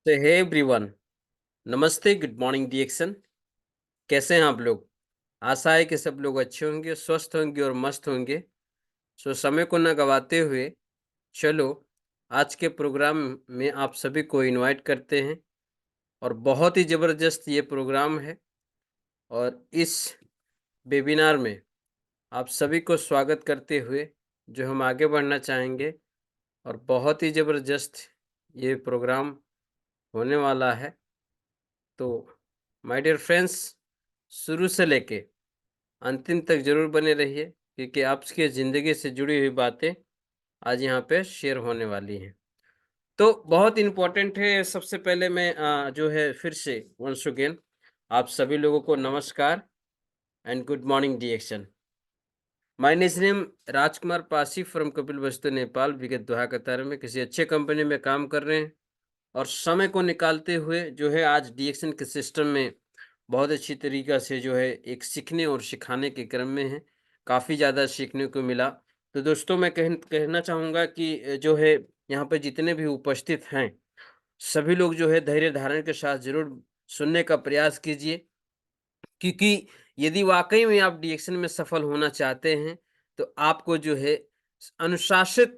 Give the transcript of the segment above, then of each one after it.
तो hey everyone, नमस्ते, good morning डिएक्शन। कैसे हैं आप लोग? आशा है कि सब लोग अच्छे होंगे, स्वस्थ होंगे और मस्त होंगे। सो समय को ना गवाते हुए चलो आज के प्रोग्राम में आप सभी को इनवाइट करते हैं और बहुत ही ज़बरदस्त ये प्रोग्राम है। और इस वेबिनार में आप सभी को स्वागत करते हुए जो हम आगे बढ़ना चाहेंगे और बहुत ही ज़बरदस्त ये प्रोग्राम होने वाला है। तो माय डियर फ्रेंड्स, शुरू से लेके अंतिम तक ज़रूर बने रहिए क्योंकि आपकी ज़िंदगी से जुड़ी हुई बातें आज यहाँ पे शेयर होने वाली हैं। तो बहुत इम्पोर्टेंट है। सबसे पहले मैं जो है फिर से वंस अगेन आप सभी लोगों को नमस्कार एंड गुड मॉर्निंग डिएक्शन। My name Rajkumar Pasi from Kapilvastu Nepal. विगत 2017 में किसी अच्छे कंपनी में काम कर रहे हैं और समय को निकालते हुए जो है आज डिएक्शन के सिस्टम में बहुत अच्छी तरीक़ा से जो है एक सीखने और सिखाने के क्रम में हैं। काफ़ी ज़्यादा सीखने को मिला। तो दोस्तों मैं कहना चाहूँगा कि जो है यहाँ पे जितने भी उपस्थित हैं, सभी लोग जो है धैर्य धारण के साथ ज़रूर सुनने का प्रयास कीजिए क्योंकि यदि वाक़ई में आप डिएक्शन में सफल होना चाहते हैं, तो आपको जो है अनुशासित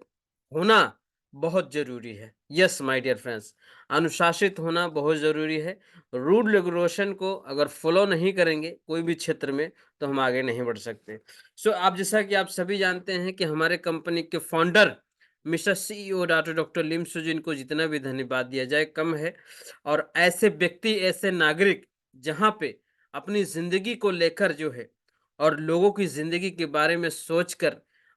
होना बहुत ज़रूरी है। यस माय डियर फ्रेंड्स, अनुशासित होना बहुत ज़रूरी है। रूल रेगुलेशन को अगर फ़ॉलो नहीं करेंगे कोई भी क्षेत्र में, तो हम आगे नहीं बढ़ सकते। सो आप जैसा कि आप सभी जानते हैं कि हमारे कंपनी के फाउंडर मिस्टर सीईओ डॉक्टर लिम सुजिन को जितना भी धन्यवाद दिया जाए कम है। और ऐसे व्यक्ति, ऐसे नागरिक जहाँ पे अपनी ज़िंदगी को लेकर जो है और लोगों की ज़िंदगी के बारे में सोचकर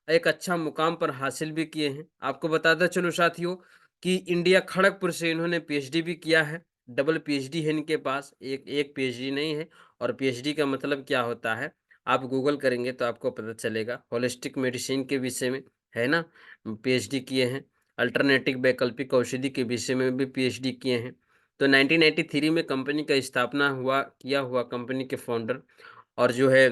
एक अच्छा मुकाम पर हासिल भी किए हैं। आपको बताता चलूँ साथियों कि इंडिया खड़गपुर से इन्होंने पीएचडी भी किया है। डबल पीएचडी है इनके पास, एक पीएचडी नहीं है। और पीएचडी का मतलब क्या होता है, आप गूगल करेंगे तो आपको पता चलेगा। होलिस्टिक मेडिसिन के विषय में, है ना, पीएचडी किए हैं। अल्टरनेटिव वैकल्पिक औषधि के विषय में भी पीएचडी किए हैं। तो 1993 में कंपनी का स्थापना किया हुआ कंपनी के फाउंडर। और जो है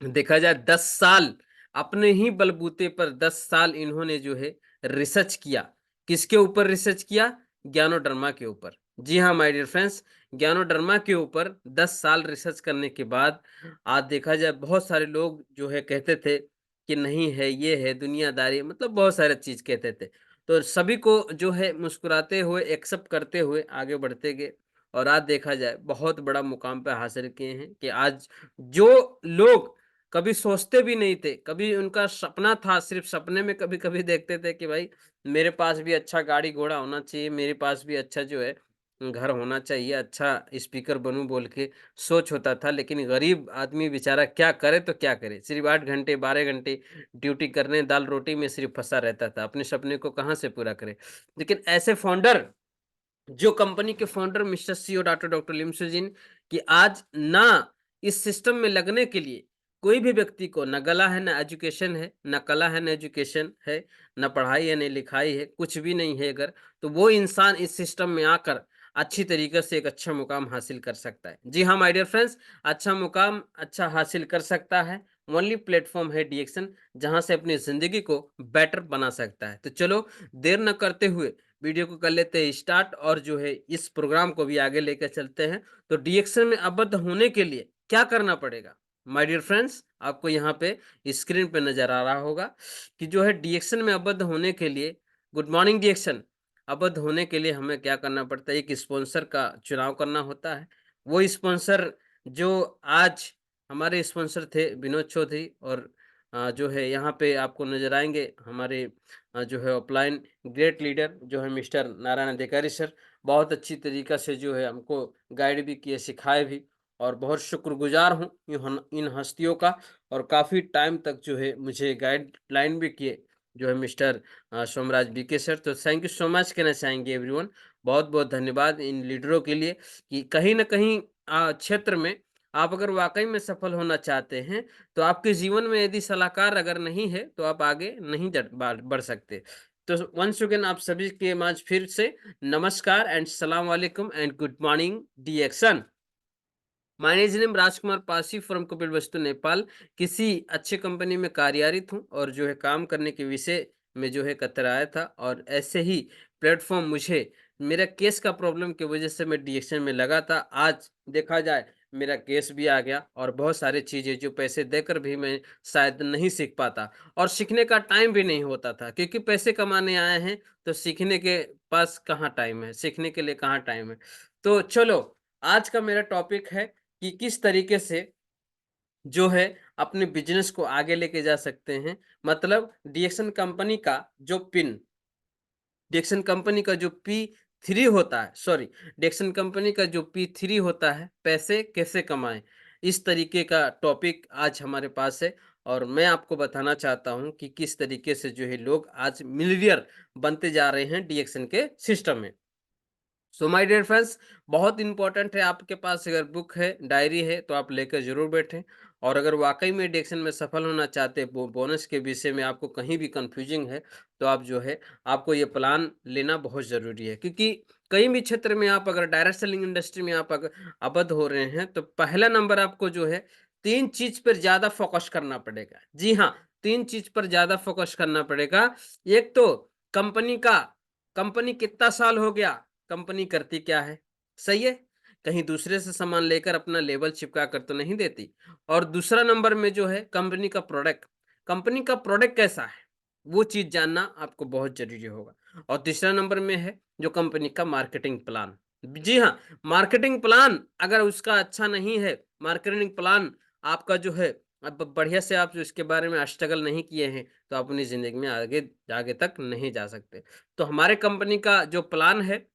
देखा जाए 10 साल अपने ही बलबूते पर 10 साल इन्होंने जो है रिसर्च किया। किसके ऊपर रिसर्च किया? ज्ञानोडर्मा के ऊपर। जी हाँ माय डियर फ्रेंड्स, ज्ञानोडर्मा के ऊपर 10 साल रिसर्च करने के बाद आज देखा जाए बहुत सारे लोग जो है कहते थे कि नहीं है, ये है दुनियादारी, मतलब बहुत सारे चीज़ कहते थे। तो सभी को जो है मुस्कुराते हुए एक्सेप्ट करते हुए आगे बढ़ते गए और आज देखा जाए बहुत बड़ा मुकाम पे हासिल किए हैं कि आज जो लोग कभी सोचते भी नहीं थे, कभी उनका सपना था, सिर्फ़ सपने में कभी-कभी देखते थे कि भाई मेरे पास भी अच्छा गाड़ी-घोड़ा होना चाहिए, मेरे पास भी अच्छा जो है घर होना चाहिए, अच्छा स्पीकर बनूँ बोल के सोच होता था। लेकिन गरीब आदमी बेचारा क्या करे तो क्या करे? सिर्फ़ 8 घंटे, 12 घंटे ड्यूटी करने, दाल-रोटी में सिर्फ़ फँसा रहता था। अपने सपने को कहाँ से पूरा करे? लेकिन ऐसे फाउंडर, जो कंपनी के फाउंडर मिस्टर सीईओ डॉक्टर लिम सुजिन, कि आज ना इस सिस्टम में लगने के लिए कोई भी व्यक्ति को ना गला है, ना एजुकेशन है, ना कला है, ना एजुकेशन है, ना पढ़ाई है, ना लिखाई है, कुछ भी नहीं है अगर, तो वो इंसान इस सिस्टम में आकर अच्छी तरीके से एक अच्छा मुकाम हासिल कर सकता है। जी हाँ माय डियर फ्रेंड्स, अच्छा मुकाम अच्छा हासिल कर सकता है। ओनली प्लेटफ़ॉर्म है डिएक्शन, जहाँ से अपनी ज़िंदगी को बेटर बना सकता है। तो चलो देर न करते हुए वीडियो को कर लेते हैं स्टार्ट और जो है इस प्रोग्राम को भी आगे लेकर चलते हैं। तो डिएक्शन में आबद्ध होने के लिए क्या करना पड़ेगा? माय डियर फ्रेंड्स, आपको यहाँ पे स्क्रीन पे नज़र आ रहा होगा कि जो है डिएक्शन में आबद्ध होने के लिए, गुड मॉर्निंग डिएक्शन, आबद्ध होने के लिए हमें क्या करना पड़ता है? एक स्पॉन्सर का चुनाव करना होता है। वो स्पॉन्सर जो आज हमारे स्पॉन्सर थे विनोद चौधरी और जो है यहाँ पे आपको नज़र आएँगे हमारे जो है ऑफलाइन ग्रेट लीडर जो है मिस्टर नारायण अधिकारी सर। बहुत अच्छी तरीक़ा से जो है हमको गाइड भी किए, सिखाए भी और बहुत शुक्रगुज़ार हूँ इन हस्तियों का। और काफ़ी टाइम तक जो है मुझे गाइडलाइन भी किए जो है मिस्टर सोमराज बीके सर। तो थैंक यू सो मच कहना चाहेंगे एवरीवन। बहुत-बहुत धन्यवाद इन लीडरों के लिए कि कहीं न कहीं क्षेत्र में आप अगर वाक़ई में सफल होना चाहते हैं, तो आपके जीवन में यदि सलाहकार अगर नहीं है, तो आप आगे नहीं बढ़ सकते। तो वंस अगेन आप सभी के माझ फिर से नमस्कार एंड सलाम वालेकुम एंड गुड मॉर्निंग डिएक्शन। My name Rajkumar Pasi from Kapilvastu Nepal. किसी अच्छे कंपनी में कार्यरत हूँ और जो है काम करने के विषय में जो है कतराया था और ऐसे ही प्लेटफ़ॉर्म मुझे मेरा केस का प्रॉब्लम की वजह से मैं डीएक्शन में लगा था। आज देखा जाए मेरा केस भी आ गया और बहुत सारी चीज़ें जो पैसे देकर भी मैं शायद नहीं सीख पाता और सीखने का टाइम भी नहीं होता था, क्योंकि पैसे कमाने आए हैं तो सीखने के पास कहाँ टाइम है, सीखने के लिए कहाँ टाइम है। तो चलो, आज का मेरा टॉपिक है कि किस तरीके से जो है अपने बिज़नेस को आगे लेके जा सकते हैं। मतलब डीएक्सन कंपनी का जो पिन डिक्सन कंपनी का जो P3 होता है, सॉरी, डिक्सन कंपनी का जो P3 होता है, पैसे कैसे कमाएँ? इस तरीके का टॉपिक आज हमारे पास है और मैं आपको बताना चाहता हूँ कि किस तरीके से जो है लोग आज मिलियनेयर बनते जा रहे हैं डीएक्सन के सिस्टम में। सो माय डियर फ्रेंड्स, बहुत इंपॉर्टेंट है, आपके पास अगर बुक है, डायरी है तो आप लेकर ज़रूर बैठें। और अगर वाक़ई में डिक्शन में सफल होना चाहते हैं, बोनस के विषय में आपको कहीं भी कन्फ्यूजिंग है, तो आप जो है आपको ये प्लान लेना बहुत ज़रूरी है। क्योंकि कहीं भी क्षेत्र में आप अगर डायरेक्ट सेलिंग इंडस्ट्री में आप अगर आबद्ध हो रहे हैं, तो पहला नंबर आपको जो है 3 चीज़ पर ज़्यादा फ़ोकस करना पड़ेगा। जी हाँ, 3 चीज़ पर ज़्यादा फ़ोकस करना पड़ेगा। एक तो कंपनी का कंपनी कितना साल हो गया, कंपनी करती क्या है? सही है? कहीं दूसरे से सामान लेकर अपना लेबल चिपका कर तो नहीं देती। और दूसरा नंबर में जो है कंपनी का प्रोडक्ट कैसा है? वो चीज़ जानना आपको बहुत ज़रूरी होगा। और तीसरा नंबर में है जो कंपनी का मार्केटिंग प्लान। जी हाँ, मार्केटिंग प्लान अगर उसका अच्छा नहीं है, मार्केटिंग प्लान आपका जो है अब बढ़िया से आप जो इसके बारे में स्ट्रगल नहीं किए हैं, तो आप अपनी ज़िंदगी में आगे आगे तक नहीं जा सकते। तो हमारे कंपनी का जो प्लान है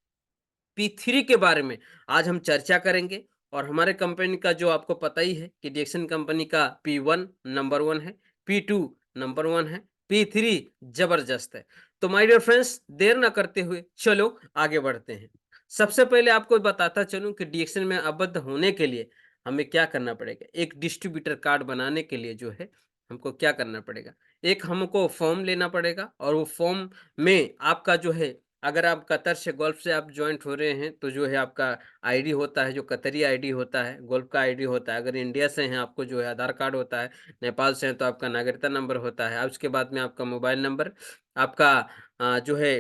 P3 के बारे में आज हम चर्चा करेंगे। और हमारे कंपनी का जो आपको पता ही है कि डिक्सन कंपनी का P1 नंबर 1 है, P2 नंबर 1 है, P3 जबरदस्त है। तो माय डियर फ्रेंड्स, देर ना करते हुए चलो आगे बढ़ते हैं। सबसे पहले आपको बताता चलूँ कि डिक्सन में आबद्ध होने के लिए हमें क्या करना पड़ेगा। एक डिस्ट्रीब्यूटर कार्ड बनाने के लिए जो है हमको क्या करना पड़ेगा? एक हमको फॉर्म लेना पड़ेगा और वो फॉर्म में आपका जो है, अगर आप कतर से गोल्फ से आप जॉइंट हो रहे हैं, तो जो है आपका आईडी होता है, जो कतरी आईडी होता है, गोल्फ का आईडी होता है। अगर इंडिया से हैं, आपको जो है आधार कार्ड होता है, नेपाल से हैं, तो आपका नागरिकता नंबर होता है। उसके बाद में आपका मोबाइल नंबर, आपका जो है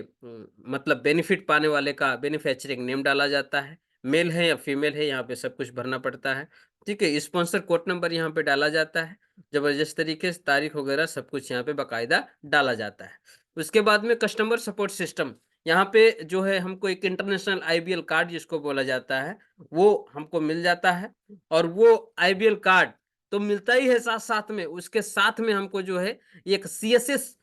मतलब बेनिफिट पाने वाले का बेनिफिशियरी नेम डाला जाता है, मेल है या फीमेल है, यहाँ पे सब कुछ भरना पड़ता है। ठीक है? स्पॉन्सर कोड नंबर यहाँ पे डाला जाता है। ज़बरदस्त तरीके से तारीख वगैरह सब कुछ यहाँ पे बाकायदा डाला जाता है। उसके बाद में कस्टमर सपोर्ट सिस्टम, यहाँ पे जो है हमको एक इंटरनेशनल आईबीएल कार्ड जिसको बोला जाता है, वो हमको मिल जाता है। और वो आईबीएल कार्ड तो मिलता ही है साथ-साथ में, उसके साथ में हमको जो है एक सीएसएस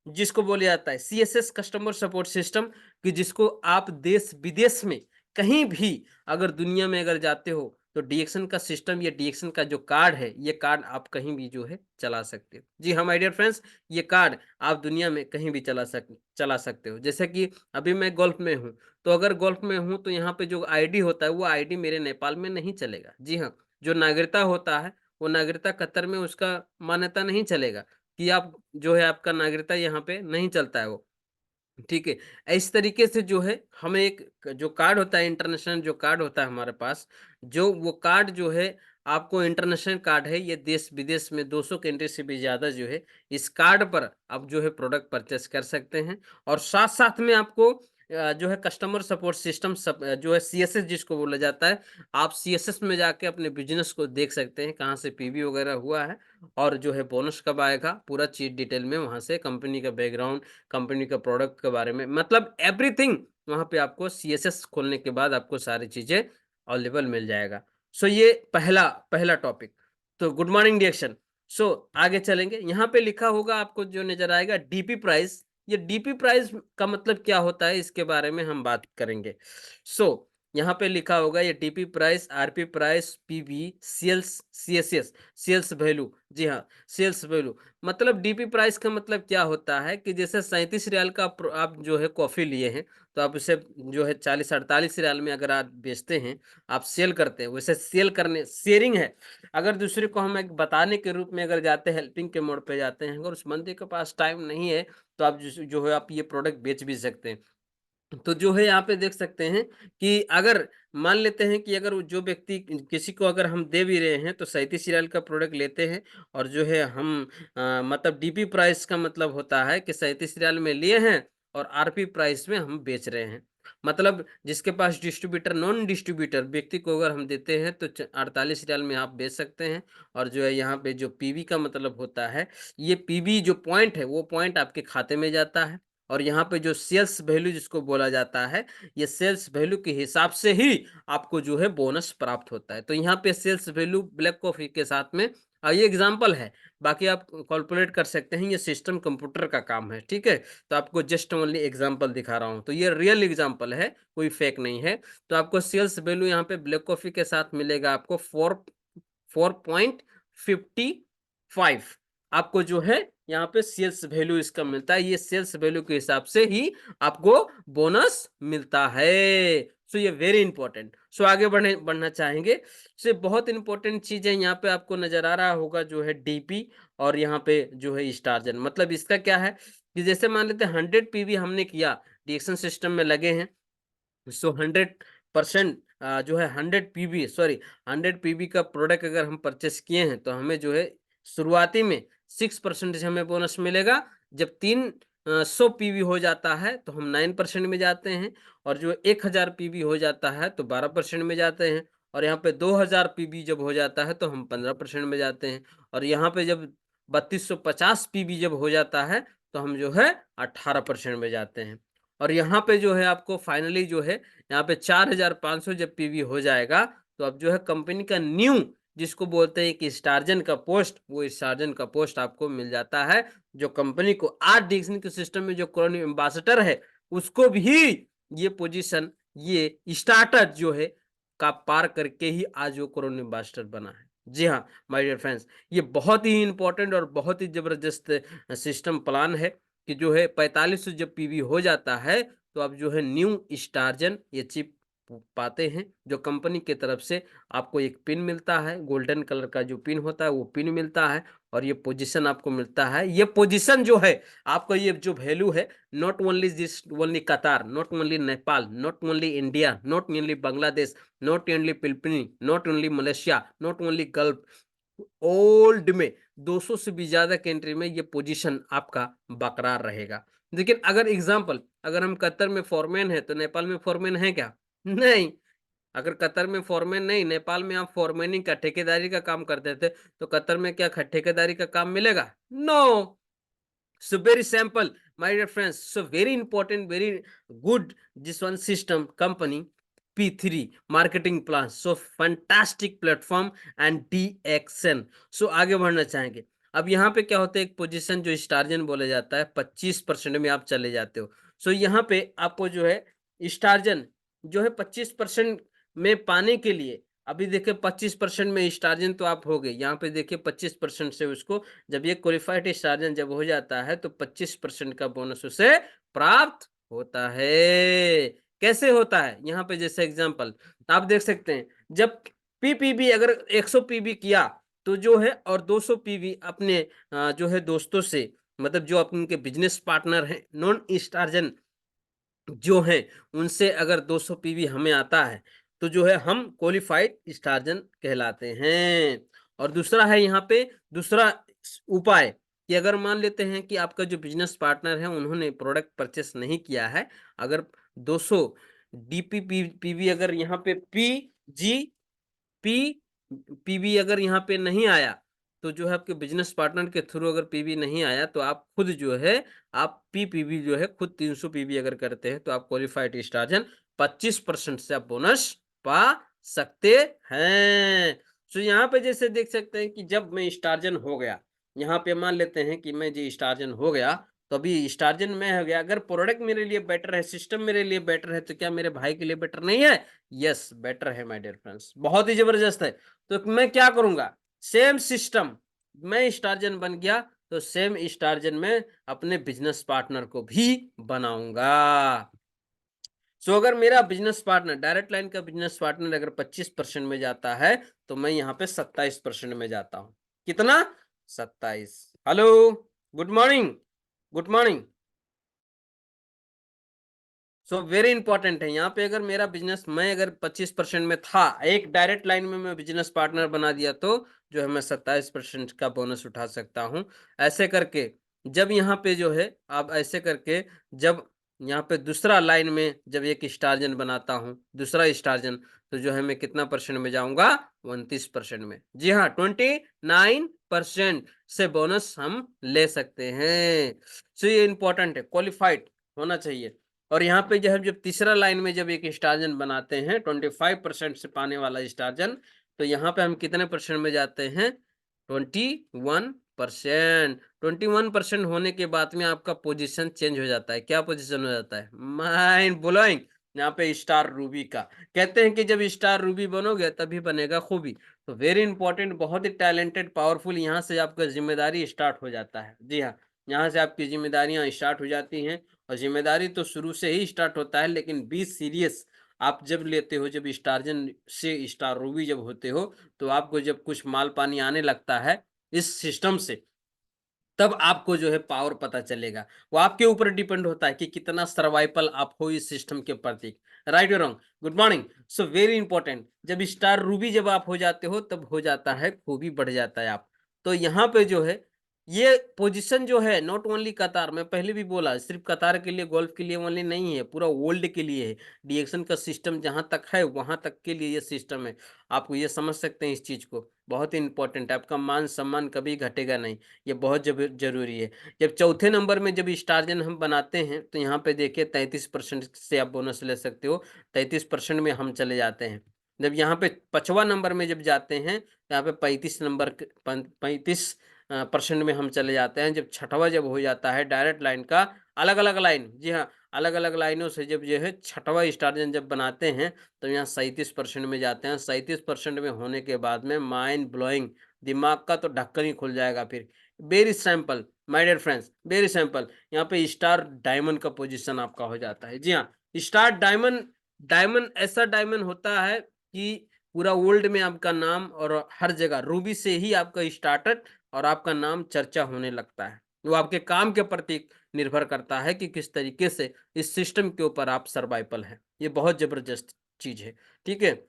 जिसको बोला जाता है, सीएसएस कस्टमर सपोर्ट सिस्टम, कि जिसको आप देश-विदेश में कहीं भी अगर दुनिया में अगर जाते हो, तो डीएक्सन का सिस्टम, ये डीएक्सन का जो कार्ड है, ये कार्ड आप कहीं भी जो है चला सकते हो। जी हाँ, माय डियर फ्रेंड्स, ये कार्ड आप दुनिया में कहीं भी चला सकते हो। जैसे कि अभी मैं गोल्फ में हूँ, तो अगर गोल्फ में हूँ तो यहाँ पे जो आईडी होता है, वो आईडी मेरे नेपाल में नहीं चलेगा। जी हाँ, जो नागरिकता होता है, वो नागरिकता कतर में उसका मान्यता नहीं चलेगा कि आप जो है आपका नागरिकता यहाँ पे नहीं चलता है वो। ठीक है। इस तरीके से जो है हमें एक जो कार्ड होता है, इंटरनेशनल जो कार्ड होता है हमारे पास, जो वो कार्ड जो है आपको इंटरनेशनल कार्ड है, ये देश-विदेश में 200 कंट्री से भी ज़्यादा जो है इस कार्ड पर आप जो है प्रोडक्ट परचेज़ कर सकते हैं। और साथ-साथ में आपको जो है कस्टमर सपोर्ट सिस्टम जो है सीएसएस जिसको बोला जाता है, आप सीएसएस में जाके अपने बिज़नेस को देख सकते हैं, कहाँ से पीवी वगैरह हुआ है और जो है बोनस कब आएगा, पूरा चीज़ डिटेल में वहाँ से कंपनी का बैकग्राउंड, कंपनी का प्रोडक्ट के बारे में, मतलब एवरीथिंग वहाँ पे आपको सीएसएस खोलने के बाद आपको सारी चीज़ें अवेलेबल मिल जाएगा। सो ये पहला पहला टॉपिक। तो गुड मॉर्निंग डिएक्शन। सो आगे चलेंगे, यहाँ पे लिखा होगा आपको जो नज़र आएगा डीपी प्राइस। ये डीपी प्राइस का मतलब क्या होता है, इसके बारे में हम बात करेंगे। सो यहाँ पे लिखा होगा ये DP price, RP price, PV, sales, CSS, sales value. जी हाँ, सेल्स वैल्यू मतलब डीपी प्राइस का मतलब क्या होता है कि जैसे 37 रियाल का आप जो है कॉफ़ी लिए हैं, तो आप उसे जो है 40-48 रियाल में अगर आप बेचते हैं, आप सेल करते हैं, वैसे सेल करने शेयरिंग है। अगर दूसरे को हम एक बताने के रूप में अगर जाते हैं, हेल्पिंग के मोड पे जाते हैं, अगर उस बंदे के पास टाइम नहीं है, तो आप जो है आप ये प्रोडक्ट बेच भी सकते हैं। तो जो है यहाँ पे देख सकते हैं कि अगर मान लेते हैं कि अगर वो जो व्यक्ति किसी को अगर हम दे भी रहे हैं, तो 37 रियाल का प्रोडक्ट लेते हैं और जो है हम मतलब डीपी प्राइस का मतलब होता है कि 37 रियाल में लिए हैं और आरपी प्राइस में हम बेच रहे हैं। मतलब जिसके पास डिस्ट्रीब्यूटर, नॉन डिस्ट्रीब्यूटर व्यक्ति को अगर हम देते हैं तो 48 रियाल में आप बेच सकते हैं। और जो है यहाँ पे जो पीवी का मतलब होता है, ये पीवी जो पॉइंट है वो पॉइंट आपके खाते में जाता है। और यहाँ पे जो सेल्स वैल्यू जिसको बोला जाता है, ये सेल्स वैल्यू के हिसाब से ही आपको जो है बोनस प्राप्त होता है। तो यहाँ पे सेल्स वैल्यू ब्लैक कॉफी के साथ में ये एग्जाम्पल है, बाकी आप कैलकुलेट कर सकते हैं, ये सिस्टम कंप्यूटर का काम है, ठीक है। तो आपको जस्ट ओनली एग्जाम्पल दिखा रहा हूँ, तो ये रियल एग्जाम्पल है, कोई फेक नहीं है। तो आपको सेल्स वैल्यू यहाँ पे ब्लैक कॉफी के साथ मिलेगा आपको 4.55 आपको जो है यहाँ पे सेल्स वैल्यू इसका मिलता है। ये सेल्स वैल्यू के हिसाब से ही आपको बोनस मिलता है। सो ये वेरी इंपॉर्टेंट। सो आगे बढ़ना चाहेंगे। सो बहुत इंपॉर्टेंट चीज है, यहाँ पे आपको नजर आ रहा होगा जो है डीपी और यहाँ पे जो है स्टारजन। मतलब इसका क्या है कि जैसे मान लेते हैं 100 पीवी हमने किया, डिएक्शन सिस्टम में लगे हैं, सो 100% जो है 100 पीवी का प्रोडक्ट अगर हम परचेस किए हैं तो हमें जो है शुरुआती में 6% हमें बोनस मिलेगा। जब 300 पीवी हो जाता है तो हम 9% में जाते हैं। और जो 1000 पीवी हो जाता है तो 12% में जाते हैं। और यहाँ पे 2000 पीवी जब हो जाता है तो हम 15% में जाते हैं। और यहाँ पे जब 3250 पीवी जब हो जाता है तो हम जो है 18% में जाते हैं। और यहाँ पे जो है आपको फाइनली जो है यहाँ पे 4500 जब पीवी हो जाएगा तो अब जो है कंपनी का न्यू जिसको बोलते हैं कि स्टार्जन का पोस्ट, वो स्टार्जन का पोस्ट आपको मिल जाता है। जो कंपनी को आज डिक्शन के सिस्टम में जो क्रोन एम्बेसडर है उसको भी ये पोजीशन, ये स्टार्टर जो है का पार करके ही आज वो क्रोन एम्बेसडर बना है। जी हाँ माय डियर फ्रेंड्स, ये बहुत ही इंपॉर्टेंट और बहुत ही जबरदस्त सिस्टम प्लान है कि जो है 4500 जब पीवी हो जाता है तो आप जो है न्यू स्टार्जन ये चिप पाते हैं। जो कंपनी की तरफ से आपको एक पिन मिलता है, गोल्डन कलर का जो पिन होता है वो पिन मिलता है। और ये पोजीशन आपको मिलता है। ये पोजीशन जो है आपका, ये जो वैल्यू है, नॉट ओनली दिस ओनली कतार, not only Nepal, not only India, not only Bangladesh, not only Philippine, not only Malaysia, not only gulf, old में 200 से भी ज्यादा कंट्री में ये पोजीशन आपका बरकरार रहेगा। लेकिन अगर एग्जांपल, अगर हम कतर में फॉरमैन है तो नेपाल में फॉरमैन है क्या? नहीं। अगर कतर में फॉरमैन नहीं, नेपाल में आप फॉरमैनिंग का ठेकेदारी का काम करते थे तो कतर में क्या ठेकेदारी का काम मिलेगा? No. So very simple, my dear friends. So very important, very good. This one system company P3 marketing plan. So fantastic platform and DXN. So आगे बढ़ना चाहेंगे। अब यहाँ पे क्या होता है, एक पोजीशन जो स्टार्जन बोला जाता है, 25% में आप चले जाते हो। सो यहाँ पे आपको जो है स्टार्जन जो है 25% में पाने के लिए, अभी देखिए 25% में स्टार्जन तो आप हो गए, यहाँ पे देखिए 25% से उसको, जब ये क्वालिफाइड स्टार्जन जब हो जाता है तो 25% का बोनस उसे प्राप्त होता है। कैसे होता है? यहाँ पे जैसे एग्जांपल आप देख सकते हैं, जब पीपीबी अगर 100 पीबी किया तो जो है, और 200 पीबी अपने जो है दोस्तों से, मतलब जो अपने बिजनेस पार्टनर हैं नॉन स्टार्जन जो है, उनसे अगर 200 पीवी हमें आता है तो जो है हम क्वालिफाइड स्टार्जन कहलाते हैं। और दूसरा है यहाँ पे दूसरा उपाय कि अगर मान लेते हैं कि आपका जो बिजनेस पार्टनर है उन्होंने प्रोडक्ट परचेस नहीं किया है, अगर 200 डीपी पीवी अगर यहाँ पे पी पीवी अगर यहाँ पे नहीं आया, तो जो है आपके बिजनेस पार्टनर के थ्रू अगर पीवी नहीं आया तो आप खुद जो है, आप पीपीवी जो है खुद 300 पीवी अगर करते हैं तो आप क्वालिफाइड स्टार्जन 25% से आप बोनस पा सकते हैं। तो यहाँ पे जैसे देख सकते हैं कि जब मैं स्टार्जन हो गया, यहाँ पे मान लेते हैं कि मैं जो स्टार्जन हो गया, तो अभी स्टार्जन में हो गया, अगर प्रोडक्ट मेरे लिए बेटर है, सिस्टम मेरे लिए बेटर है, तो क्या मेरे भाई के लिए बेटर नहीं है? यस बेटर है माय डियर फ्रेंड्स, बहुत ही जबरदस्त है। तो मैं क्या करूंगा, सेम सिस्टम, मैं स्टार्जन बन गया तो सेम स्टार्जन में अपने बिजनेस पार्टनर को भी बनाऊंगा। सो अगर मेरा बिजनेस पार्टनर, डायरेक्ट लाइन का बिजनेस पार्टनर अगर 25% में जाता है तो मैं यहाँ पे 27% में जाता हूँ। कितना? 27। Hello, good morning, good morning. So very important है, यहाँ पे अगर मेरा बिजनेस, मैं अगर 25% में था, एक डायरेक्ट लाइन में मैं बिजनेस पार्टनर बना दिया तो जो है मैं 27% का बोनस उठा सकता हूँ। ऐसे करके जब यहाँ पे जो है आप ऐसे करके जब यहाँ पे दूसरा लाइन में जब एक स्टार्जन बनाता हूं, दूसरा स्टार्जन, तो जो है मैं कितना परसेंट में जाऊंगा? 29% में। जी हाँ, 29% से बोनस हम ले सकते हैं। सो ये इंपॉर्टेंट है, क्वालिफाइड होना चाहिए। और यहाँ पे जो है जब तीसरा लाइन में जब एक स्टार्जन बनाते हैं 25% से पाने वाला स्टार्जन, तो यहाँ पे हम कितने परसेंट में जाते हैं? 21%। 21% होने के बाद में आपका पोजीशन चेंज हो जाता है। क्या पोजीशन हो जाता है? Mind blowing. यहाँ पे स्टार रूबी का कहते हैं कि जब स्टार रूबी बनोगे तभी बनेगा खूबी। तो वेरी इंपॉर्टेंट, बहुत ही टैलेंटेड, पावरफुल, यहाँ से आपका जिम्मेदारी स्टार्ट हो जाता है। जी हाँ, यहाँ से आपकी जिम्मेदारियां स्टार्ट हो जाती हैं। और जिम्मेदारी तो शुरू से ही स्टार्ट होता है, लेकिन बी सीरियस आप जब लेते हो, जब स्टारजन से स्टार रूबी जब होते हो, तो आपको जब कुछ माल पानी आने लगता है इस सिस्टम से, तब आपको जो है पावर पता चलेगा। वो आपके ऊपर डिपेंड होता है कि कितना सर्वाइवल आप हो इस सिस्टम के प्रति। राइट और wrong? Good morning. So very important, जब स्टार रूबी जब आप हो जाते हो तब हो जाता है खूबी बढ़ जाता है आप। तो यहाँ पे जो है ये पोजीशन जो है नॉट ओनली कतार, मैं पहले भी बोला सिर्फ कतार के लिए, गोल्फ के लिए ओनली नहीं है, पूरा वर्ल्ड के लिए है। डीएक्शन का सिस्टम जहां तक है वहां तक के लिए ये सिस्टम है। आपको ये समझ सकते हैं इस चीज को, बहुत ही इंपॉर्टेंट है। आपका मान सम्मान कभी घटेगा नहीं, ये बहुत जरूरी है। जब चौथे नंबर में जब स्टार्जन हम बनाते हैं तो यहाँ पे देखिए 33% से आप बोनस ले सकते हो। 33% में हम चले जाते हैं। जब यहाँ पे 5वां नंबर में जब जाते हैं तो यहाँ पे 35% में हम चले जाते हैं। जब छठवां जब हो जाता है डायरेक्ट लाइन का, अलग अलग लाइन, जी हाँ, अलग अलग लाइनों से जब जो है छठवां स्टार्जन जब बनाते हैं तो यहाँ 37% में जाते हैं। 37% में होने के बाद में माइंड ब्लोइंग, दिमाग का तो ढक्कन ही खुल जाएगा फिर। Very simple my dear friends, very simple. यहाँ पे स्टार डायमंड का पोजीशन आपका हो जाता है। जी हाँ, स्टार डायमंड, डायमंड ऐसा डायमंड होता है कि पूरा वर्ल्ड में आपका नाम और हर जगह रूबी से ही आपका स्टार्टेड और आपका नाम चर्चा होने लगता है। वो आपके काम के प्रति निर्भर करता है कि किस तरीके से इस सिस्टम के ऊपर आप सर्वाइवल है। ये बहुत जबरदस्त चीज है। ठीक है,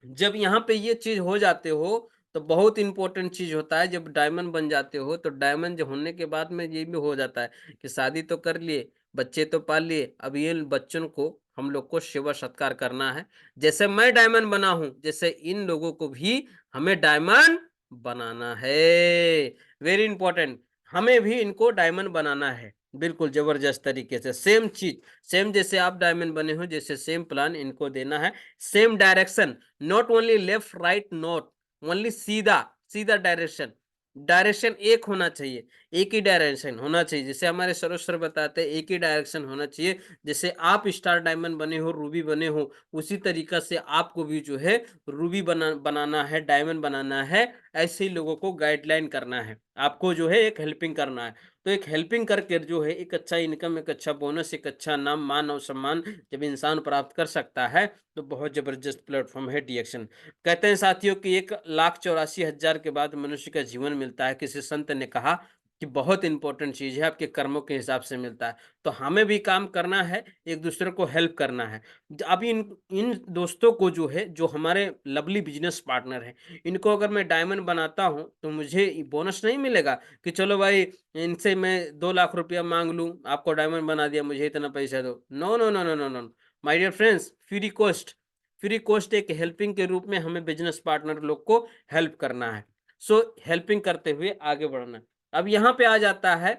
जब यहाँ पे ये चीज हो जाते हो तो बहुत इंपॉर्टेंट चीज होता है, जब डायमंड बन जाते हो तो डायमंड जो होने के बाद में ये भी हो जाता है कि शादी तो कर लिए, बच्चे तो पाल लिए, अब ये बच्चों को हम लोग को सेवा सत्कार करना है। जैसे मैं डायमंड बना हूं, जैसे इन लोगों को भी हमें डायमंड बनाना है। वेरी इंपॉर्टेंट, हमें भी इनको डायमंड बनाना है, बिल्कुल जबरदस्त तरीके से। सेम चीज, सेम जैसे आप डायमंड बने हो, जैसे सेम प्लान इनको देना है। Same direction, not only left right, not only सीधा, सीधा डायरेक्शन। डायरेक्शन एक होना चाहिए, एक ही डायरेक्शन होना चाहिए। जैसे हमारे सरोज सर बताते हैं एक ही डायरेक्शन होना चाहिए। जैसे आप स्टार डायमंड बने हो, रूबी बने हो, उसी तरीका से आपको भी जो है रूबी बनाना है, डायमंड बनाना है। ऐसे ही लोगों को गाइडलाइन करना है, आपको जो है एक हेल्पिंग करना है। तो एक हेल्पिंग करके जो है एक अच्छा इनकम, एक अच्छा बोनस, एक अच्छा नाम, मान और सम्मान जब इंसान प्राप्त कर सकता है तो बहुत जबरदस्त प्लेटफॉर्म है डीएक्शन। कहते हैं साथियों कि 1,84,000 के बाद मनुष्य का जीवन मिलता है। किसी संत ने कहा कि बहुत इंपॉर्टेंट चीज है, आपके कर्मों के हिसाब से मिलता है। तो हमें भी काम करना है, एक दूसरे को हेल्प करना है। अब इन इन दोस्तों को जो है, जो हमारे लवली बिजनेस पार्टनर है, इनको अगर मैं डायमंड बनाता हूं तो मुझे बोनस नहीं मिलेगा कि चलो भाई इनसे मैं 2 लाख रुपया मांग लूं, आपको डायमंड बना दिया, मुझे इतना पैसा दो। No no no no no no, my dear friends, free cost, free cost एक हेल्पिंग के रूप में हमें बिजनेस पार्टनर लोग को हेल्प करना है। सो हेल्पिंग करते हुए आगे बढ़ना। अब यहाँ पे आ जाता है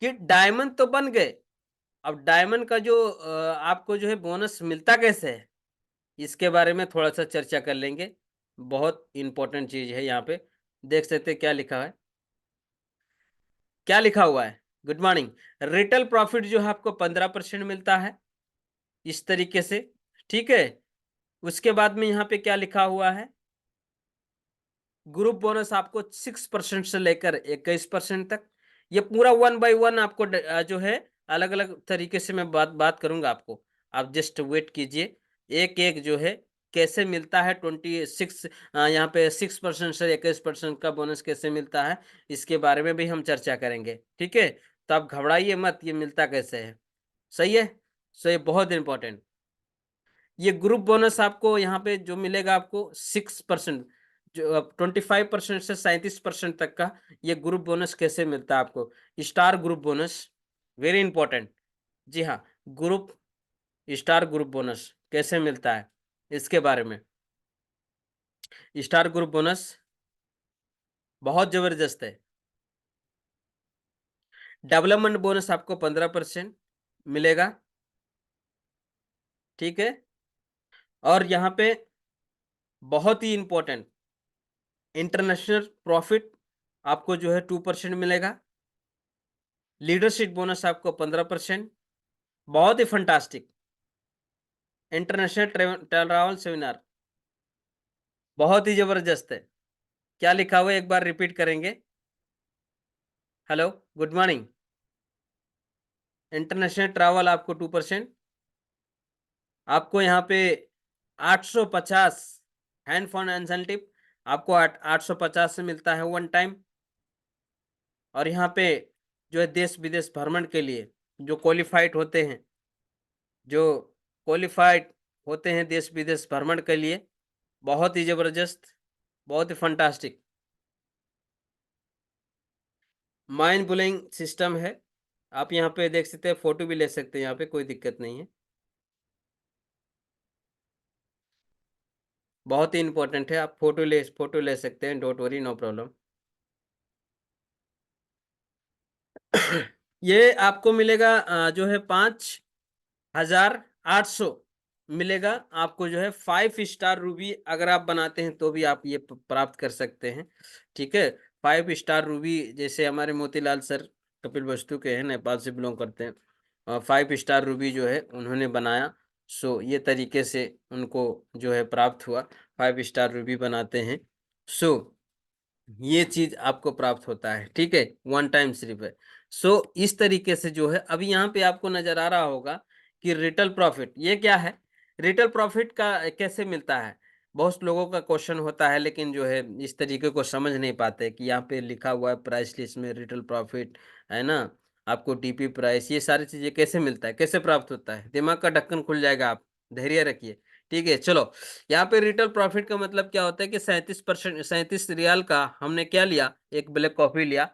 कि डायमंड तो बन गए, अब डायमंड का जो आपको जो है बोनस मिलता कैसे है, इसके बारे में थोड़ा सा चर्चा कर लेंगे। बहुत इंपॉर्टेंट चीज है यहाँ पे। देख सकते हैं क्या लिखा है, क्या लिखा हुआ है? Good morning. रिटेल प्रॉफिट जो है आपको 15% मिलता है, इस तरीके से। ठीक है, उसके बाद में यहाँ पे क्या लिखा हुआ है? ग्रुप बोनस आपको 6% से लेकर 21% तक। ये पूरा 1 बाय 1 आपको जो है अलग अलग तरीके से मैं बात करूंगा आपको, आप जस्ट वेट कीजिए। एक एक जो है कैसे मिलता है, 26 यहाँ पे 6% से 21% का बोनस कैसे मिलता है, इसके बारे में भी हम चर्चा करेंगे। ठीक है, तो आप घबराइए मत, ये मिलता कैसे है। सही है, सो ये बहुत इंपॉर्टेंट। ये ग्रुप बोनस आपको यहाँ पे जो मिलेगा आपको 6%, जो 25% से 37% तक का, ये ग्रुप बोनस कैसे मिलता है आपको? Star group bonus, very important. जी हाँ, ग्रुप स्टार ग्रुप बोनस कैसे मिलता है इसके बारे में। स्टार ग्रुप बोनस बहुत जबरदस्त है। डेवलपमेंट बोनस आपको 15% मिलेगा, ठीक है। और यहाँ पे बहुत ही इंपॉर्टेंट, इंटरनेशनल प्रॉफिट आपको जो है 2% मिलेगा। लीडरशिप बोनस आपको 15%। बहुत ही फंटास्टिक। इंटरनेशनल ट्रैवल सेमिनार बहुत ही जबरदस्त है। क्या लिखा हुआ है एक बार रिपीट करेंगे। Hello, good morning. International travel आपको 2%। आपको यहाँ पे 850 हैंड फोन इंसेंटिव आपको 850 से मिलता है वन टाइम। और यहाँ पे जो है देश विदेश भ्रमण के लिए जो क्वालिफाइड होते हैं, जो क्वालिफाइड होते हैं देश विदेश भ्रमण के लिए, बहुत ही जबरदस्त, बहुत ही फंटास्टिक, माइंड ब्लोइंग सिस्टम है। आप यहाँ पे देख सकते हैं, फोटो भी ले सकते हैं, यहाँ पे कोई दिक्कत नहीं है। बहुत ही इंपॉर्टेंट है, आप फोटो ले सकते हैं, डोंट वरी, नो प्रॉब्लम। ये आपको मिलेगा जो है 5,800 मिलेगा आपको, जो है 5 स्टार रूबी अगर आप बनाते हैं तो भी आप ये प्राप्त कर सकते हैं, ठीक है। 5 स्टार रूबी जैसे हमारे मोतीलाल सर कपिल वस्तु के हैं, नेपाल से बिलोंग करते हैं। 5 स्टार रूबी जो है उन्होंने बनाया। सो ये तरीके से उनको जो है प्राप्त हुआ, 5 स्टार रूबी बनाते हैं। सो ये चीज आपको प्राप्त होता है, ठीक है, वन टाइम सिर्फ है। सो इस तरीके से जो है अभी यहाँ पे आपको नजर आ रहा होगा कि रिटेल प्रॉफिट ये क्या है। रिटेल प्रॉफिट का कैसे मिलता है, बहुत लोगों का क्वेश्चन होता है, लेकिन जो है इस तरीके को समझ नहीं पाते कि यहाँ पे लिखा हुआ है प्राइस लिस्ट में रिटेल प्रॉफिट, है ना। आपको टीपी प्राइस, ये सारी चीजें कैसे मिलता है, कैसे प्राप्त होता है, दिमाग का ढक्कन खुल जाएगा, आप धैर्य रखिए, ठीक है। चलो, यहाँ पे रिटेल प्रॉफिट का मतलब क्या होता है कि 37%, 37 रियाल का हमने क्या लिया, एक ब्लैक कॉफी लिया,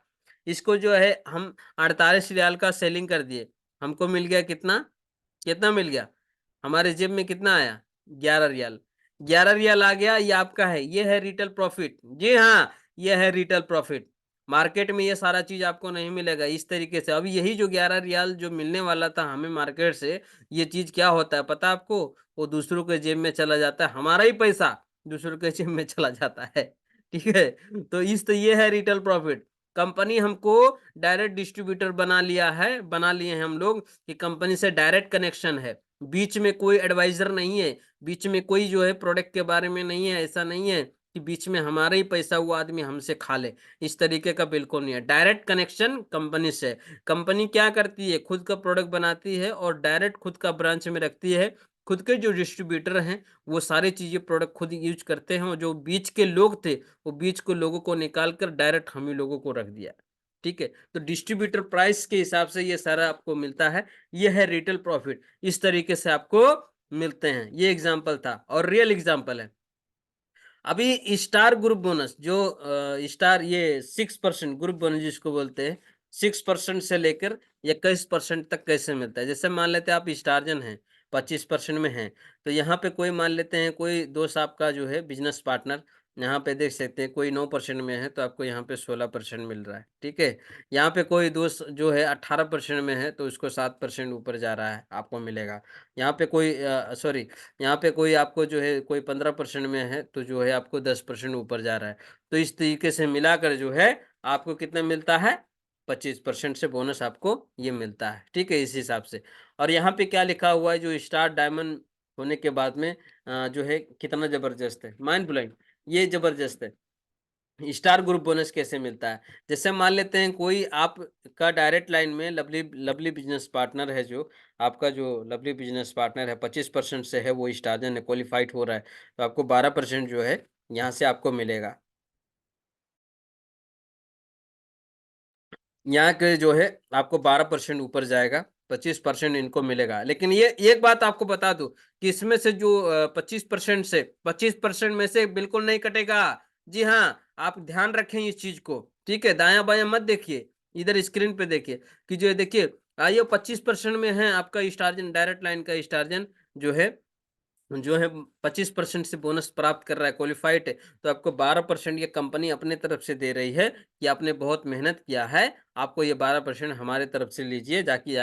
इसको जो है हम 48 रियाल का सेलिंग कर दिए, हमको मिल गया कितना, कितना मिल गया, हमारे जेब में कितना आया, 11 रियाल। 11 रियाल आ गया, ये आपका है, ये है रिटेल प्रॉफिट। जी हाँ, ये है रिटेल प्रॉफिट। मार्केट में ये सारा चीज आपको नहीं मिलेगा इस तरीके से। अभी यही जो 11 रियाल जो मिलने वाला था हमें मार्केट से, ये चीज क्या होता है पता है आपको, वो दूसरों के जेब में चला जाता है, हमारा ही पैसा दूसरों के जेब में चला जाता है, ठीक है। तो ये है रिटेल प्रॉफिट। कंपनी हमको डायरेक्ट डिस्ट्रीब्यूटर बना लिया है, बना लिए हैं हम लोग कि कंपनी से डायरेक्ट कनेक्शन है, बीच में कोई एडवाइजर नहीं है, बीच में कोई जो है प्रोडक्ट के बारे में नहीं है, ऐसा नहीं है कि बीच में हमारा ही पैसा वो आदमी हमसे खा ले, इस तरीके का बिल्कुल नहीं है। डायरेक्ट कनेक्शन कंपनी से। कंपनी क्या करती है, खुद का प्रोडक्ट बनाती है और डायरेक्ट खुद का ब्रांच में रखती है, खुद के जो डिस्ट्रीब्यूटर हैं वो सारी चीजें प्रोडक्ट खुद यूज करते हैं, और जो बीच के लोग थे वो बीच के लोगों को निकाल कर डायरेक्ट हम ही लोगों को रख दिया, ठीक है। तो डिस्ट्रीब्यूटर प्राइस के हिसाब से ये सारा आपको मिलता है, ये है रिटेल प्रॉफिट, इस तरीके से आपको मिलते हैं। ये एग्जांपल था, और रियल एग्जांपल है अभी स्टार ग्रुप बोनस जो स्टार, ये 6% ग्रुप बोनस जिसको बोलते हैं, 6% से लेकर 21% तक कैसे मिलता है। जैसे मान लेते हैं आप स्टारजन हैं, 25% में हैं, तो यहाँ पे कोई मान लेते हैं कोई दोस्त आपका जो है बिजनेस पार्टनर, यहाँ पे देख सकते हैं कोई 9% में है तो आपको यहाँ पे 16% मिल रहा है, ठीक है। यहाँ पे कोई दोस्त जो है 18% में है तो उसको 7% ऊपर जा रहा है, आपको मिलेगा। यहाँ पे कोई सॉरी, यहाँ पे कोई आपको जो है कोई 15% में है तो जो है आपको 10% ऊपर जा रहा है। तो इस तरीके से मिलाकर जो है आपको कितना मिलता है, 25% से बोनस आपको ये मिलता है, ठीक है, इस हिसाब से। और यहाँ पे क्या लिखा हुआ है, जो स्टार डायमंड होने के बाद में जो है कितना जबरदस्त है, माइंड ब्लोइंग, ये जबरदस्त है। स्टार ग्रुप बोनस कैसे मिलता है, जैसे मान लेते हैं कोई आपका डायरेक्ट लाइन में लवली लवली बिजनेस पार्टनर है, जो आपका जो लवली बिजनेस पार्टनर है 25% से है, वो स्टार्जन ने क्वालिफाइड हो रहा है, तो आपको 12% जो है यहाँ से आपको मिलेगा। यहाँ के जो है आपको 12% ऊपर जाएगा, 25% इनको मिलेगा। लेकिन ये एक बात आपको बता दूं कि इसमें से जो 25% में से बिल्कुल नहीं कटेगा। जी हाँ, आप ध्यान रखें इस चीज को, ठीक है, दायां बायां मत देखिए, इधर स्क्रीन पे देखिए कि जो है देखिए ये 25% में है आपका स्टार्जन, डायरेक्ट लाइन का स्टार्जन जो है 25% से बोनस प्राप्त कर रहा है, क्वालिफाइड है, तो आपको 12% ये कंपनी अपने तरफ से दे रही है कि आपने बहुत मेहनत किया है, आपको ये 12% हमारे तरफ से लीजिए, जाके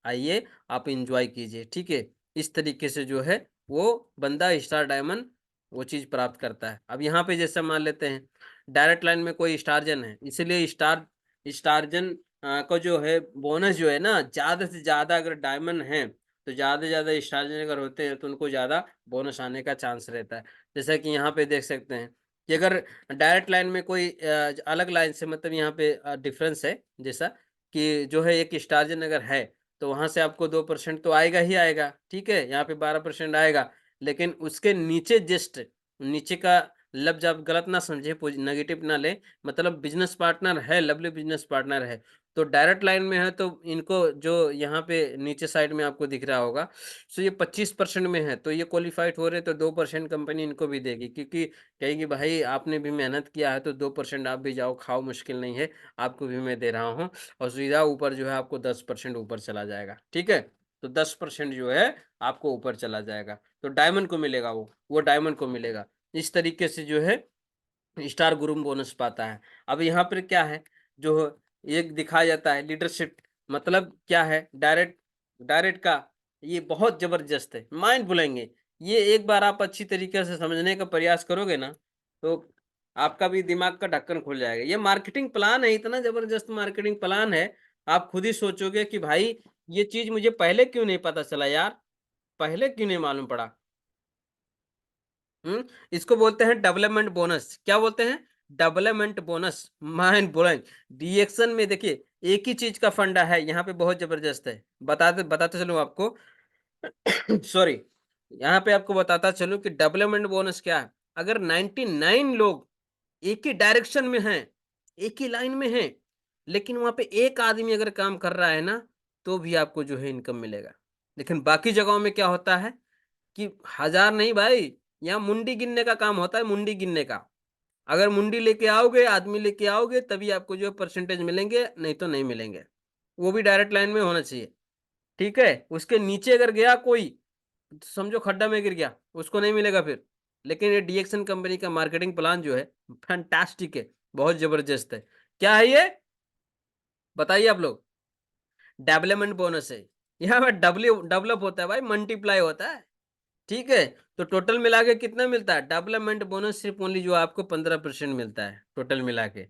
आइए आप इंजॉय कीजिए, ठीक है। इस तरीके से जो है वो बंदा स्टार डायमंड वो चीज प्राप्त करता है। अब यहाँ पे जैसे मान लेते हैं डायरेक्ट लाइन में कोई स्टारजन है, इसीलिए स्टारजन का जो है बोनस जो है ना, ज्यादा से ज्यादा अगर डायमंड है तो ज्यादा से ज्यादा स्टारजन अगर होते हैं तो उनको ज्यादा बोनस आने का चांस रहता है। जैसा कि यहाँ पे देख सकते हैं कि अगर डायरेक्ट लाइन में कोई अलग लाइन से, मतलब यहाँ पे डिफरेंस है, जैसा कि जो है एक स्टारजन अगर है तो वहां से आपको 2% तो आएगा ही आएगा, ठीक है, यहाँ पे 12% आएगा। लेकिन उसके नीचे जस्ट नीचे का लफ्ज आप गलत ना समझे, नेगेटिव ना ले, मतलब बिजनेस पार्टनर है, लवली बिजनेस पार्टनर है, तो डायरेक्ट लाइन में है तो इनको जो यहाँ पे नीचे साइड में आपको दिख रहा होगा, सो ये 25% में है तो ये क्वालिफाइड हो रहे तो 2% कंपनी इनको भी देगी, क्योंकि कहेगी भाई आपने भी मेहनत किया है तो 2% आप भी जाओ खाओ, मुश्किल नहीं है, आपको भी मैं दे रहा हूँ। और सीधा ऊपर जो है आपको 10% ऊपर चला जाएगा, ठीक है। तो 10% जो है आपको ऊपर चला जाएगा, तो डायमंड को मिलेगा, वो डायमंड को मिलेगा। इस तरीके से जो है स्टार ग्रूम बोनस पाता है। अब यहाँ पर क्या है, जो एक दिखाया जाता है लीडरशिप, मतलब क्या है, डायरेक्ट डायरेक्ट का ये बहुत जबरदस्त है, माइंड बुलाएंगे। ये एक बार आप अच्छी तरीके से समझने का प्रयास करोगे ना, तो आपका भी दिमाग का ढक्कन खुल जाएगा। ये मार्केटिंग प्लान है, इतना जबरदस्त मार्केटिंग प्लान है, आप खुद ही सोचोगे कि भाई ये चीज मुझे पहले क्यों नहीं पता चला यार, पहले क्यों नहीं मालूम पड़ा। हुँ, इसको बोलते हैं डेवलपमेंट बोनस। क्या बोलते हैं? Development bonus, mind blowing. डीएक्शन में देखिए, एक ही चीज़ का फंडा है, यहाँ पे बहुत ज़बरदस्त है। बताते चलूँ आपको सॉरी, यहाँ पे आपको बताता चलूँ कि डेवलपमेंट बोनस क्या है? अगर 99 लोग एक ही डायरेक्शन में हैं, एक ही लाइन में हैं, लेकिन वहाँ पे एक आदमी अगर काम कर रहा है ना, तो भी आपको जो है इनकम मिलेगा। लेकिन बाकी जगहों में क्या होता है कि हजार नहीं भाई, यहाँ मुंडी गिनने का काम होता है, मुंडी गिनने का। अगर मुंडी लेके आओगे, आदमी लेके आओगे, तभी आपको जो है परसेंटेज मिलेंगे, नहीं तो नहीं मिलेंगे। वो भी डायरेक्ट लाइन में होना चाहिए, ठीक है। उसके नीचे अगर गया कोई, तो समझो खड्डा में गिर गया, उसको नहीं मिलेगा फिर। लेकिन ये डीएक्सन कंपनी का मार्केटिंग प्लान जो है फैंटास्टिक है, बहुत जबरदस्त है। क्या है ये, बताइए आप लोग। डेवलपमेंट बोनस है, यहाँ पे डेवलप होता है भाई, मल्टीप्लाई होता है, ठीक है। तो टोटल मिला के कितना मिलता है, डेवलपमेंट बोनस सिर्फ ओनली जो आपको 15% मिलता है टोटल मिला के।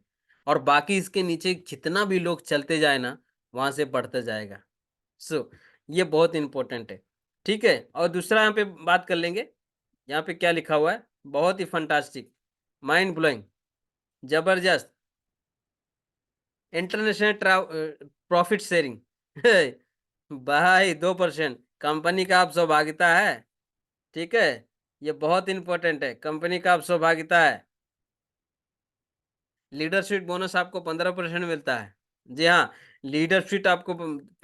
और बाकी इसके नीचे जितना भी लोग चलते जाए ना, वहां से बढ़ता जाएगा। सो ये बहुत इंपॉर्टेंट है, ठीक है। और दूसरा यहाँ पे बात कर लेंगे, यहाँ पे क्या लिखा हुआ है, बहुत ही फंटास्टिक, माइंड ब्लोइंग, जबरदस्त। इंटरनेशनल प्रॉफिट शेयरिंग भाई 2% कंपनी का आप सहभागिता है, ठीक है। ये बहुत इंपॉर्टेंट है, कंपनी का आप सहभागिता है। लीडरशिप बोनस आपको 15% मिलता है। जी हाँ, लीडरशिप आपको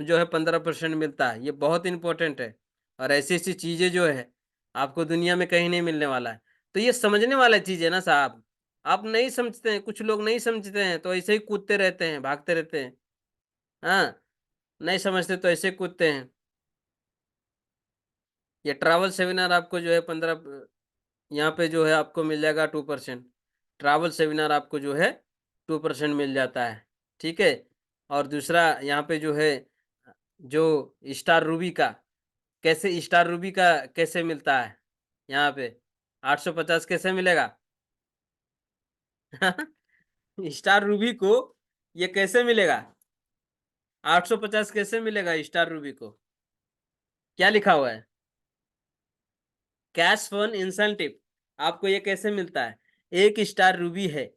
जो है 15% मिलता है, ये बहुत इंपॉर्टेंट है। और ऐसी ऐसी चीजें जो है आपको दुनिया में कहीं नहीं मिलने वाला है। तो ये समझने वाला चीज है ना साहब, आप नहीं समझते हैं, कुछ लोग नहीं समझते हैं तो ऐसे ही कूदते रहते हैं, भागते रहते हैं। हाँ, नहीं समझते तो ऐसे कूदते हैं। ये ट्रैवल सेमिनार आपको जो है 15, यहाँ पे जो है आपको मिल जाएगा 2%। ट्रैवल सेमिनार आपको जो है 2% मिल जाता है, ठीक है। और दूसरा यहाँ पे जो है, जो स्टार रूबी का, कैसे स्टार रूबी का कैसे मिलता है, यहाँ पे 850 कैसे मिलेगा स्टार रूबी को ये कैसे मिलेगा, 850 कैसे मिलेगा स्टार रूबी को, क्या लिखा हुआ है, कैश फन इंसेंटिव। आपको ये कैसे मिलता है, एक स्टार रूबी है,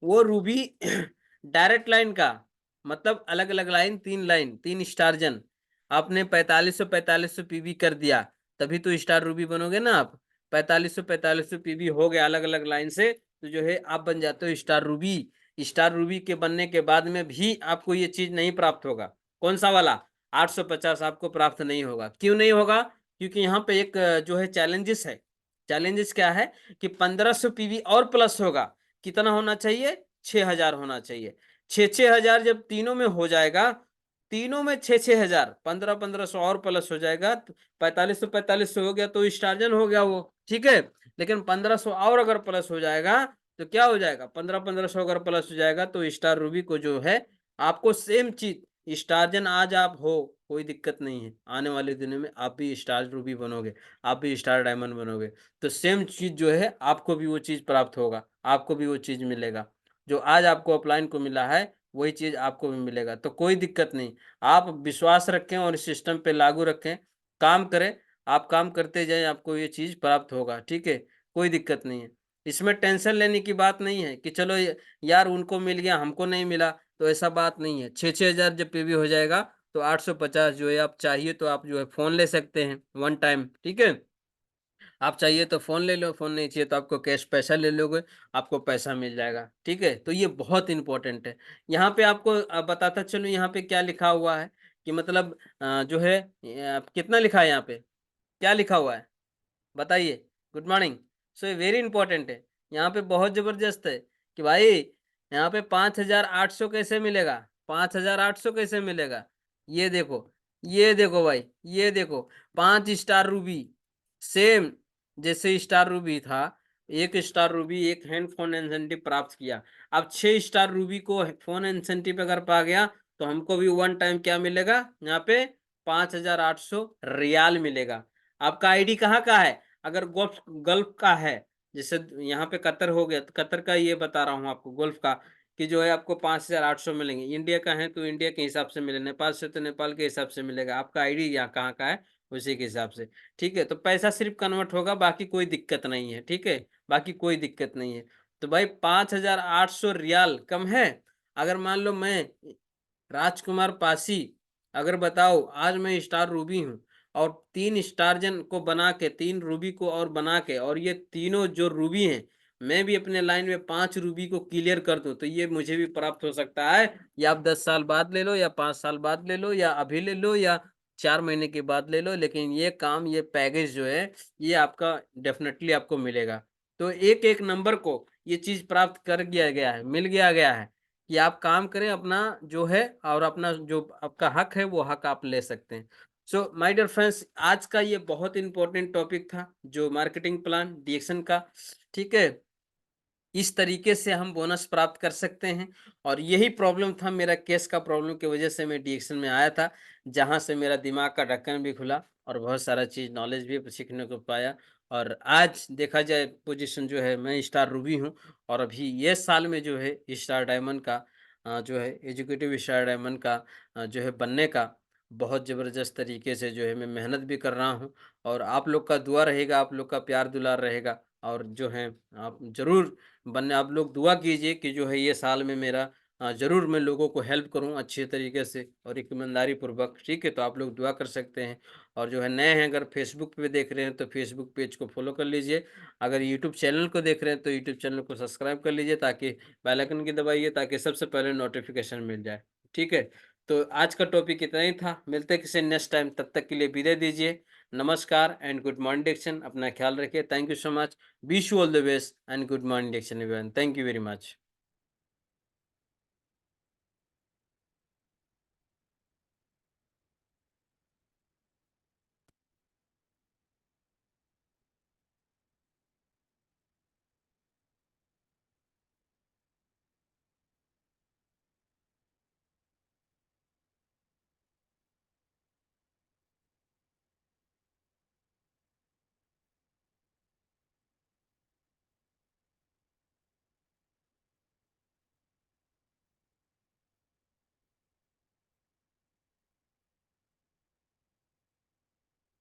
वो रूबी डायरेक्ट लाइन का, मतलब अलग अलग लाइन, 3 लाइन, 3 स्टार जन, आपने 4500 पीबी कर दिया, तभी तो स्टार रूबी बनोगे ना आप। 4500 पीबी हो गया अलग अलग लाइन से, तो जो है आप बन जाते हो स्टार रूबी। स्टार रूबी के बनने के बाद में भी आपको ये चीज नहीं प्राप्त होगा, कौन सा वाला, 850 आपको प्राप्त नहीं होगा। क्यों नहीं होगा, क्योंकि यहाँ पे एक जो है चैलेंजेस है। चैलेंजेस क्या है कि 1500 पीवी और प्लस होगा, कितना होना चाहिए, 6000 होना चाहिए। 6000 जब तीनों में हो जाएगा, तीनों में 6,000 1500 और प्लस हो जाएगा, 4500 हो गया तो स्टार्जन हो गया वो, ठीक है। लेकिन 1500 और अगर प्लस हो जाएगा तो क्या हो जाएगा, 1500 अगर प्लस हो जाएगा तो स्टार रूबी को जो है आपको सेम चीज स्टार्जन आज आप हो, कोई दिक्कत नहीं है, आने वाले दिनों में आप भी स्टार रूबी बनोगे, आप भी स्टार डायमंड बनोगे, तो सेम चीज जो है आपको भी वो चीज प्राप्त होगा, आपको भी वो चीज मिलेगा, जो आज आपको अपलाइन को मिला है वही चीज आपको भी मिलेगा, तो कोई दिक्कत नहीं। आप विश्वास रखें और इस सिस्टम पे लागू रखें, काम करें, आप काम करते जाएं, आपको ये चीज प्राप्त होगा, ठीक है, कोई दिक्कत नहीं है। इसमें टेंशन लेने की बात नहीं है कि चलो यार उनको मिल गया हमको नहीं मिला, तो ऐसा बात नहीं है। 6,000 जब पे भी हो जाएगा तो 850 जो है आप चाहिए तो आप जो है फोन ले सकते हैं वन टाइम, ठीक है। आप चाहिए तो फोन ले लो, फोन नहीं चाहिए तो आपको कैश पैसा ले लोगे, आपको पैसा मिल जाएगा, ठीक है। तो ये बहुत इंपॉर्टेंट है। यहाँ पे आपको बताता चलूँ यहाँ पे क्या लिखा हुआ है कि मतलब जो है कितना लिखा है यहाँ पे, क्या लिखा हुआ है बताइए। Good morning. सो ये वेरी इंपॉर्टेंट है, यहाँ पे बहुत जबरदस्त है कि भाई यहाँ पे 5,800 कैसे मिलेगा, 5,800 कैसे मिलेगा। ये देखो, ये देखो भाई, ये देखो 5 स्टार रूबी, सेम जैसे स्टार रूबी था, एक स्टार रूबी एक हैंड फोन इंसेंटिव प्राप्त किया, अब 6 स्टार रूबी को फोन इंसेंटिव अगर पा गया तो हमको भी वन टाइम क्या मिलेगा यहाँ पे 5,800 रियाल मिलेगा। आपका आईडी कहाँ का है, अगर गल्फ गल्फ का है, जैसे यहाँ पे कतर हो गया तो कतर का ये बता रहा हूँ आपको गल्फ का, कि जो है आपको 5,800 मिलेंगे। इंडिया का है तो इंडिया के हिसाब से मिले, नेपाल से तो नेपाल के हिसाब से मिलेगा, आपका आईडी यहाँ कहाँ का है उसी के हिसाब से, ठीक है। तो पैसा सिर्फ कन्वर्ट होगा, बाकी कोई दिक्कत नहीं है, ठीक है, बाकी कोई दिक्कत नहीं है। तो भाई 5,800 रियाल कम है। अगर मान लो मैं राजकुमार पासी, अगर बताओ आज मैं स्टार रूबी हूँ और 3 स्टारजन को बना के 3 रूबी को और बना के, और ये तीनों जो रूबी हैं मैं भी अपने लाइन में 5 रूबी को क्लियर कर दूं तो ये मुझे भी प्राप्त हो सकता है। या आप 10 साल बाद ले लो या 5 साल बाद ले लो या अभी ले लो या 4 महीने के बाद ले लो, लेकिन ये काम ये पैकेज जो है ये आपका डेफिनेटली आपको मिलेगा। तो एक एक नंबर को ये चीज प्राप्त कर दिया गया है, मिल गया है कि आप काम करें अपना जो है, और अपना जो आपका हक है वो हक आप ले सकते हैं। सो माय डियर फ्रेंड्स, आज का ये बहुत इंपॉर्टेंट टॉपिक था जो मार्केटिंग प्लान डीएक्शन का, ठीक है। इस तरीके से हम बोनस प्राप्त कर सकते हैं, और यही प्रॉब्लम था मेरा, केस का प्रॉब्लम की वजह से मैं डीएक्शन में आया था, जहां से मेरा दिमाग का ढक्कन भी खुला और बहुत सारा चीज नॉलेज भी सीखने को पाया। और आज देखा जाए पोजीशन जो है मैं स्टार रूबी हूँ, और अभी ये साल में जो है स्टार डायमंड का जो है एजुकेटिव स्टार डायमंड का जो है बनने का बहुत ज़बरदस्त तरीके से जो है मैं मेहनत भी कर रहा हूँ। और आप लोग का दुआ रहेगा, आप लोग का प्यार दुलार रहेगा, और जो है आप ज़रूर बनने, आप लोग दुआ कीजिए कि जो है ये साल में मेरा ज़रूर मैं लोगों को हेल्प करूँ अच्छे तरीके से और एक ईमानदारी पूर्वक, ठीक है। तो आप लोग दुआ कर सकते हैं। और जो है नए हैं अगर फेसबुक पे देख रहे हैं तो फेसबुक पेज को फॉलो कर लीजिए, अगर यूट्यूब चैनल को देख रहे हैं तो यूट्यूब चैनल को सब्सक्राइब कर लीजिए, ताकि बेल आइकन की दबाइए ताकि सबसे पहले नोटिफिकेशन मिल जाए, ठीक है। तो आज का टॉपिक इतना ही था, मिलते हैं किसी नेक्स्ट टाइम, तब तक के लिए विदाई दीजिए। नमस्कार एंड गुड मॉर्निंग डिक्शन, अपना ख्याल रखिए, thank you so much, wish you all the best and good morning diction everyone, thank you very much.